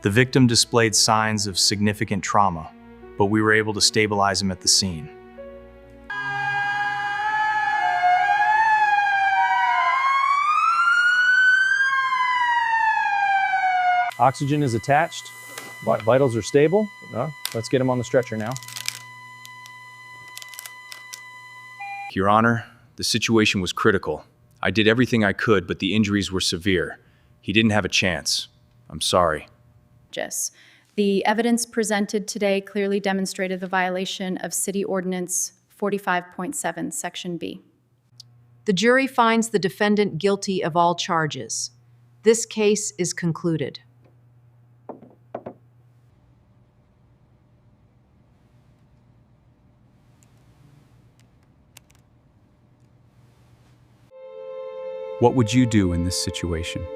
The victim displayed signs of significant trauma, but we were able to stabilize him at the scene. Oxygen is attached. Vitals are stable. Let's get him on the stretcher now. Your Honor, the situation was critical. I did everything I could, but the injuries were severe. He didn't have a chance. I'm sorry. The evidence presented today clearly demonstrated the violation of City Ordinance 45.7, Section B. The jury finds the defendant guilty of all charges. This case is concluded. What would you do in this situation?